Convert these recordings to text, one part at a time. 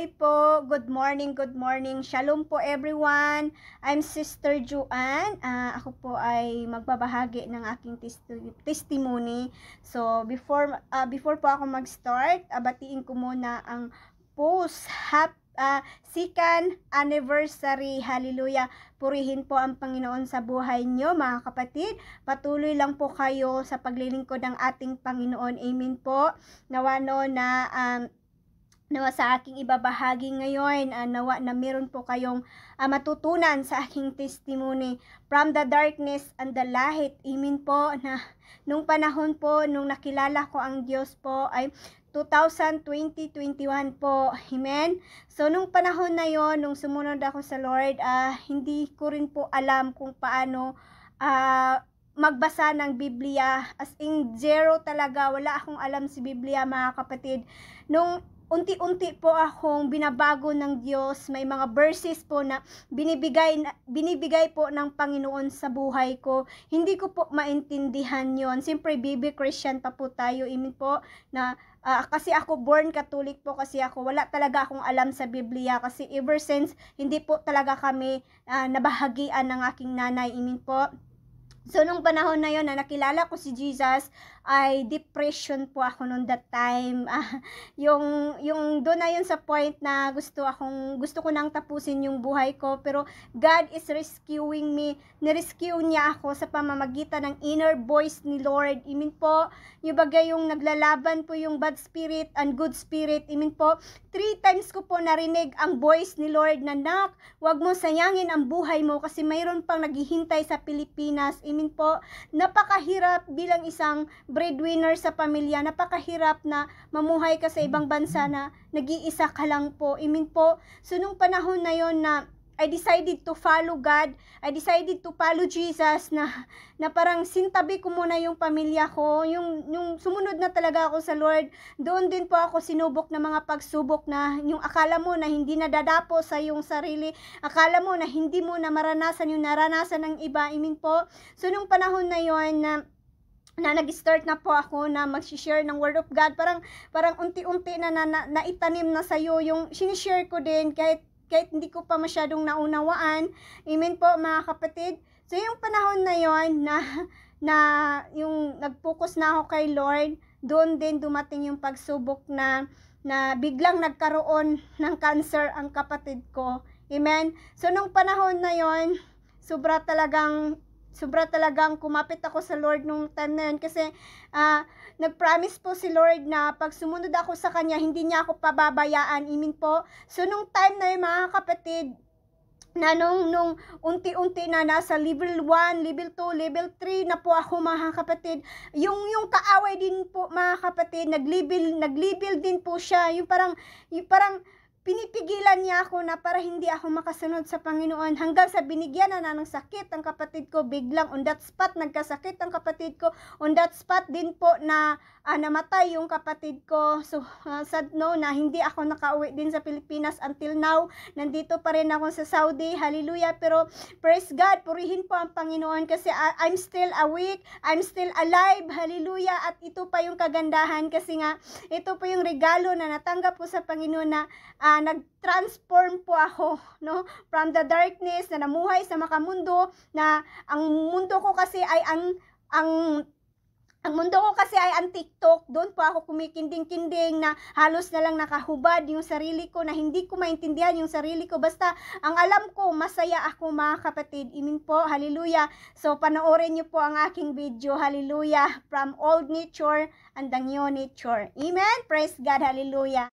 Po, good morning, good morning. Shalom po everyone. I'm Sister Joanne. Ako po ay magbabahagi ng aking testimony. So, before po ako mag-start, batiin ko muna ang second anniversary. Hallelujah. Purihin po ang Panginoon sa buhay nyo, mga kapatid. Patuloy lang po kayo sa paglilingkod ng ating Panginoon. Amen po. Nawa sa aking ibabahagi ngayon, nawa na meron po kayong matutunan sa aking testimony from the darkness and the light. Amen po, na nung panahon po, nung nakilala ko ang Diyos po ay 2020-21 po. Amen. So nung panahon na yon, nung sumunod ako sa Lord, hindi ko rin po alam kung paano magbasa ng Biblia. As in zero talaga, wala akong alam si Biblia, mga kapatid. Nung unti-unti po akong binabago ng Diyos, may mga verses po na binibigay po ng Panginoon sa buhay ko. Hindi ko po maintindihan yon. Siyempre, baby Christian pa po tayo. Amen po, na kasi ako born Catholic po kasi ako. Wala talaga akong alam sa Biblia kasi ever since, hindi po talaga kami nabahagian ng aking nanay. Amen po. So, nung panahon na yon na nakilala ko si Jesus, ay depression po ako noon that time. Yung doon na yun sa point na gusto ko nang tapusin yung buhay ko. Pero God is rescuing me. Nirescue niya ako sa pamamagitan ng inner voice ni Lord. Amen po. Yung bagay yung naglalaban po yung bad spirit and good spirit. Amen po. 3 times ko po narinig ang voice ni Lord na, "Nak, wag mo sayangin ang buhay mo kasi mayroon pang naghihintay sa Pilipinas." Amen po. Napakahirap bilang isang breadwinner sa pamilya. Napakahirap na mamuhay ka sa ibang bansa na nag-iisa ka lang po. Amen po. So nung panahon na yon na I decided to follow God. I decided to follow Jesus na parang sintabi ko muna yung pamilya ko. Yung sumunod na talaga ako sa Lord. Doon din po ako sinubok ng mga pagsubok na yung akala mo na hindi nadadapo sa yung sarili. Akala mo na hindi mo na maranasan yung naranasan ng iba. Amen po. So nung panahon na yon na nag-start na po ako na mag-share ng Word of God, parang unti-unti na naitanim na sa'yo yung sinishare ko din kahit hindi ko pa masyadong naunawaan. Amen po, mga kapatid. So yung panahon na yon na yung nag-focus na ako kay Lord, doon din dumating yung pagsubok na biglang nagkaroon ng cancer ang kapatid ko. Amen. So nung panahon na yon, sobra talagang kumapit ako sa Lord nung time na yun kasi nag-promise po si Lord na pag sumunod ako sa Kanya, hindi niya ako pababayaan. Amen po. So nung time na yun, mga kapatid, na nung unti-unti na nasa level 1, level 2, level 3 na po ako, mga kapatid. Yung kaaway din po, mga kapatid, nag-level din po siya. Yung parang pinipigilan niya ako na para hindi ako makasunod sa Panginoon hanggang sa binigyan na ng sakit ang kapatid ko. Biglang on that spot nagkasakit ang kapatid ko. On that spot din po na namatay yung kapatid ko. So sad no na hindi ako nakauwi din sa Pilipinas until now. Nandito pa rin ako sa Saudi. Hallelujah. Pero praise God, purihin po ang Panginoon kasi I'm still awake. I'm still alive. Hallelujah. At ito pa yung kagandahan kasi nga ito po yung regalo na natanggap ko sa Panginoon na nag-transform po ako, no? From the darkness na namuhay sa makamundo, na ang mundo ko kasi ay ang mundo ko kasi ay ang TikTok. Doon po ako kumikinding-kinding na halos na lang nakahubad yung sarili ko, na hindi ko maintindihan yung sarili ko. Basta ang alam ko, masaya ako, mga kapatid. Amen po. Hallelujah. So panoorin niyo po ang aking video. Hallelujah. From old nature and the new nature. Amen. Praise God. Hallelujah.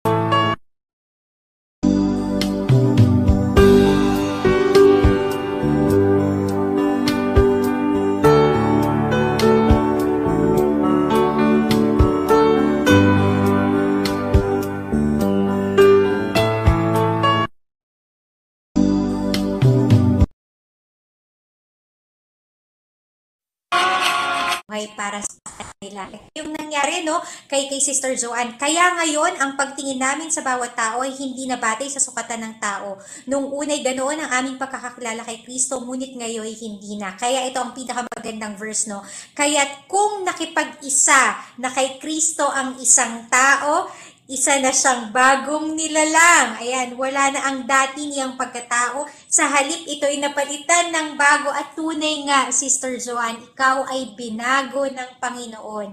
Para sa kanila. Yung nangyari kay Sister Joanne. Kaya ngayon, ang pagtingin namin sa bawat tao ay hindi na batay sa sukatan ng tao. Nung unay ganoon ang aming pagkakakilala kay Kristo, ngunit ngayon ay hindi na. Kaya ito ang pinakamagandang verse, Kaya kung nakipag-isa na kay Kristo ang isang tao, Isa na siyang bagong nilalang. Ayan, wala na ang dati niyang pagkatao. Sa halip, ito'y napalitan ng bago at tunay nga, Sister Joanne, ikaw ay binago ng Panginoon.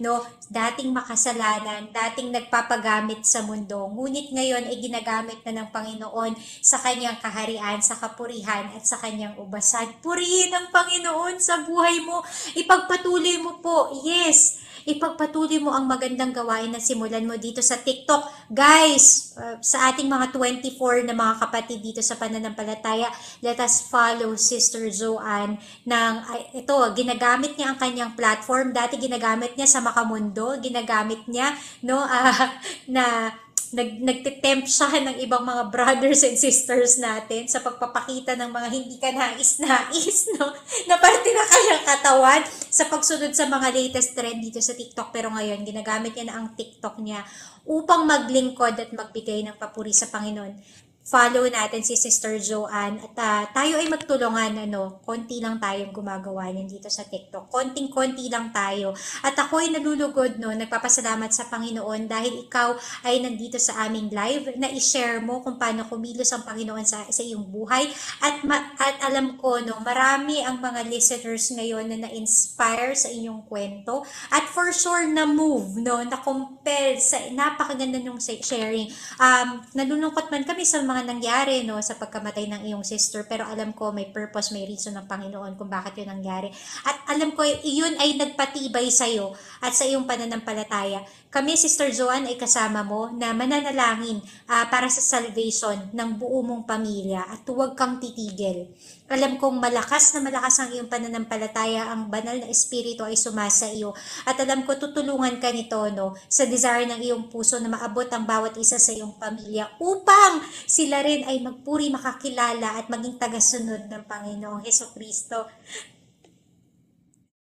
No? Dating makasalanan, dating nagpapagamit sa mundo, ngunit ngayon ay ginagamit na ng Panginoon sa kanyang kaharian, sa kapurihan at sa kanyang ubasan. Purihin ang Panginoon sa buhay mo. Ipagpatuloy mo po. Yes, ipagpatuloy mo ang magandang gawain na simulan mo dito sa TikTok. Guys, sa ating mga 24 na mga kapatid dito sa pananampalataya, let us follow Sister Joanne ito, ginagamit niya ang kanyang platform. Dati ginagamit niya sa Makamundo, ginagamit niya na nagtitempt siya ng ibang mga brothers and sisters natin sa pagpapakita ng mga hindi ka nais-nais, no? Na parte na kayang katawan sa pagsunod sa mga latest trend dito sa TikTok. Pero ngayon, ginagamit niya na ang TikTok niya upang maglingkod at magbigay ng papuri sa Panginoon. Follow natin si Sister Joanne at tayo ay magtulungan, konti lang tayong gumagawa niyan dito sa TikTok. Konting-konti lang tayo. At ako ay nalulugod, nagpapasalamat sa Panginoon dahil ikaw ay nandito sa aming live na i-share mo kung paano kumilos ang Panginoon sa iyong buhay. At alam ko, marami ang mga listeners ngayon na na-inspire sa inyong kwento. At for sure na move, na-compel sa napakaganda ng sharing. Nalulungkot man kami sa mga nangyari sa pagkamatay ng iyong sister, pero alam ko may purpose, may reason ng Panginoon kung bakit yun nangyari. At alam ko iyon ay nagpatibay sa iyo at sa iyong pananampalataya. Kami, Sister Joanne, ay kasama mo na mananalangin para sa salvation ng buo mong pamilya at huwag kang titigil. Alam kong malakas na malakas ang iyong pananampalataya, ang banal na espiritu ay sumasa iyo. At alam ko tutulungan ka nito sa desire ng iyong puso na maabot ang bawat isa sa iyong pamilya upang sila rin ay magpuri, makakilala at maging tagasunod ng Panginoong Hesukristo.